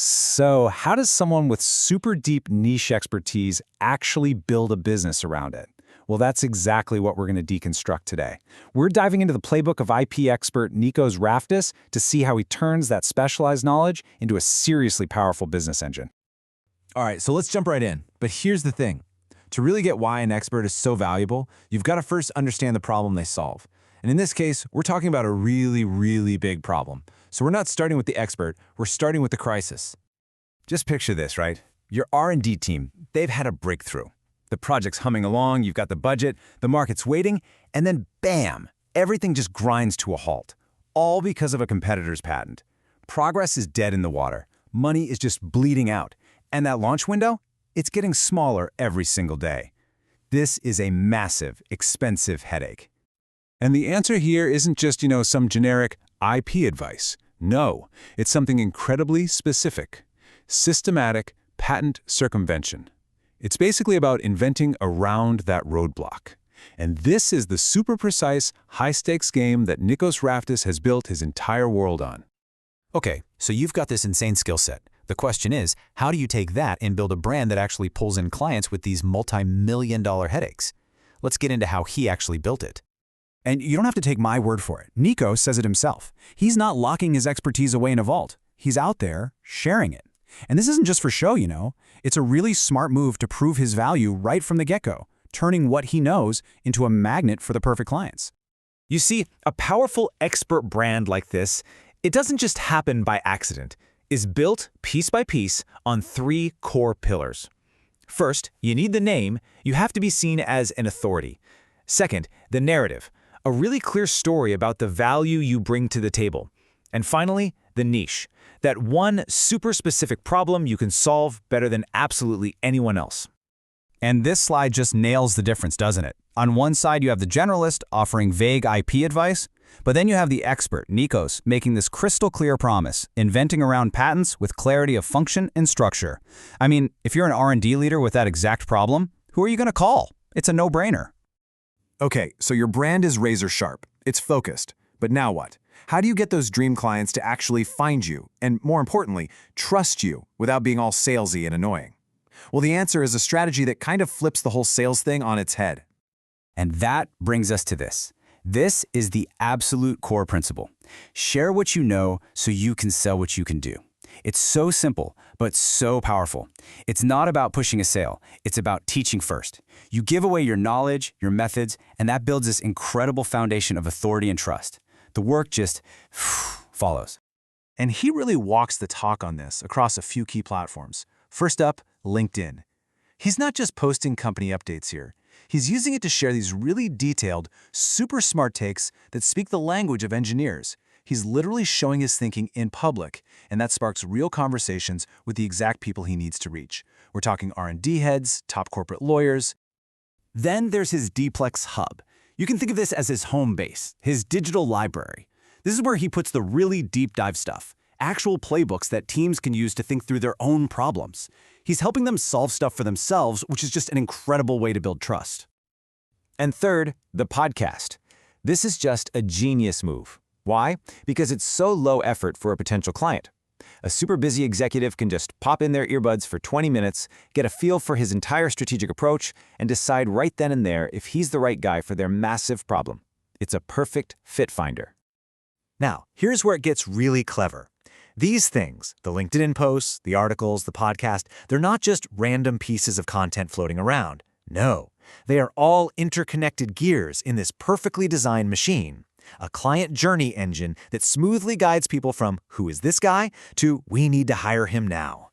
So, how does someone with super deep niche expertise actually build a business around it? Well, that's exactly what we're going to deconstruct today. We're diving into the playbook of IP expert Nicos Raftis to see how he turns that specialized knowledge into a seriously powerful business engine. All right, so let's jump right in. But here's the thing. To really get why an expert is so valuable, you've got to first understand the problem they solve. And in this case, we're talking about a really big problem. So we're not starting with the expert, we're starting with the crisis. Just picture this, right? Your R&D team, they've had a breakthrough. The project's humming along, you've got the budget, the market's waiting, and then bam, everything just grinds to a halt, all because of a competitor's patent. Progress is dead in the water. Money is just bleeding out. And that launch window? It's getting smaller every single day. This is a massive, expensive headache. And the answer here isn't just, some generic IP advice. No, it's something incredibly specific. Systematic patent circumvention. It's basically about inventing around that roadblock. And this is the super precise, high-stakes game that Nicos Raftis has built his entire world on. Okay, so you've got this insane skill set. The question is, how do you take that and build a brand that actually pulls in clients with these multi-million-dollar headaches? Let's get into how he actually built it. And you don't have to take my word for it. Nicos says it himself. He's not locking his expertise away in a vault. He's out there sharing it. And this isn't just for show, It's a really smart move to prove his value right from the get-go, turning what he knows into a magnet for the perfect clients. You see, a powerful expert brand like this, it doesn't just happen by accident. Is built piece by piece on three core pillars. First, you need the name. You have to be seen as an authority. Second, the narrative, a really clear story about the value you bring to the table. And finally, the niche, that one super specific problem you can solve better than absolutely anyone else. And this slide just nails the difference, doesn't it? On one side, you have the generalist offering vague IP advice, but then you have the expert, Nicos, making this crystal clear promise, inventing around patents with clarity of function and structure. I mean, if you're an R&D leader with that exact problem, who are you going to call? It's a no-brainer. Okay, so your brand is razor sharp. It's focused. But now what? How do you get those dream clients to actually find you and, more importantly, trust you without being all salesy and annoying? Well, the answer is a strategy that kind of flips the whole sales thing on its head. And that brings us to this. This is the absolute core principle. Share what you know so you can sell what you can do. It's so simple, but so powerful. It's not about pushing a sale. It's about teaching first. You give away your knowledge, your methods, and that builds this incredible foundation of authority and trust. The work just follows. And he really walks the talk on this across a few key platforms. First up, LinkedIn. He's not just posting company updates here. He's using it to share these really detailed, super smart takes that speak the language of engineers. He's literally showing his thinking in public, and that sparks real conversations with the exact people he needs to reach. We're talking R&D heads, top corporate lawyers. Then there's his Dplex Hub. You can think of this as his home base, his digital library. This is where he puts the really deep dive stuff, actual playbooks that teams can use to think through their own problems. He's helping them solve stuff for themselves, which is just an incredible way to build trust. And third, the podcast. This is just a genius move. Why? Because it's so low effort for a potential client. A super busy executive can just pop in their earbuds for 20 minutes, get a feel for his entire strategic approach, and decide right then and there if he's the right guy for their massive problem. It's a perfect fit finder. Now, here's where it gets really clever. These things, the LinkedIn posts, the articles, the podcast, they're not just random pieces of content floating around. No, they are all interconnected gears in this perfectly designed machine. A client journey engine that smoothly guides people from "who is this guy?" to "we need to hire him now."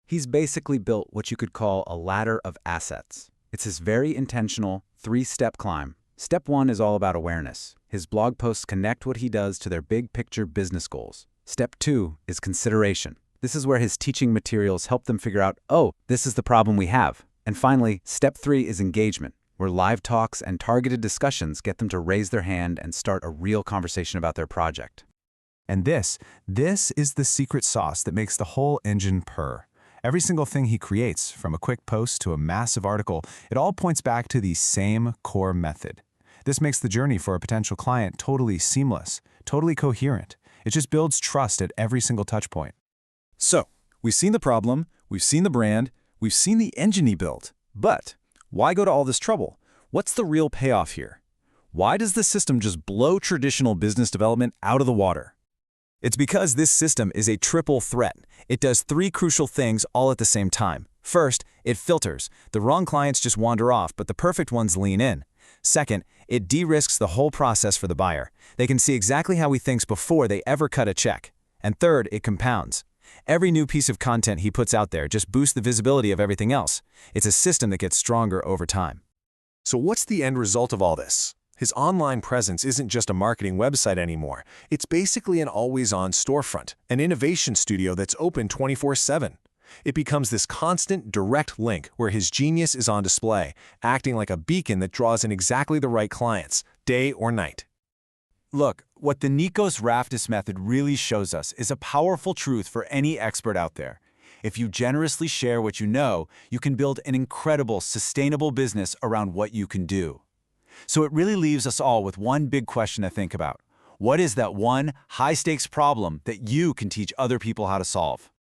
He's basically built what you could call a ladder of assets. It's his very intentional three-step climb. Step 1 is all about awareness. His blog posts connect what he does to their big picture business goals. Step 2 is consideration. This is where his teaching materials help them figure out, oh, this is the problem we have. And finally, step 3 is engagement, where live talks and targeted discussions get them to raise their hand and start a real conversation about their project. And this is the secret sauce that makes the whole engine purr. Every single thing he creates, from a quick post to a massive article, it all points back to the same core method. This makes the journey for a potential client totally seamless, totally coherent. It just builds trust at every single touch point. So, We've seen the problem, we've seen the brand, we've seen the engine he built. But why go to all this trouble? What's the real payoff here? Why does this system just blow traditional business development out of the water? It's because this system is a triple threat. It does three crucial things all at the same time. First, it filters. The wrong clients just wander off, but the perfect ones lean in. Second, it de-risks the whole process for the buyer. They can see exactly how he thinks before they ever cut a check. And third, it compounds. Every new piece of content he puts out there just boosts the visibility of everything else. It's a system that gets stronger over time. So what's the end result of all this? His online presence isn't just a marketing website anymore. It's basically an always-on storefront, an innovation studio that's open 24/7. It becomes this constant, direct link where his genius is on display, acting like a beacon that draws in exactly the right clients, day or night. Look, what the Nicos Raftis method really shows us is a powerful truth for any expert out there. If you generously share what you know, you can build an incredible, sustainable business around what you can do. So it really leaves us all with one big question to think about. What is that one high-stakes problem that you can teach other people how to solve?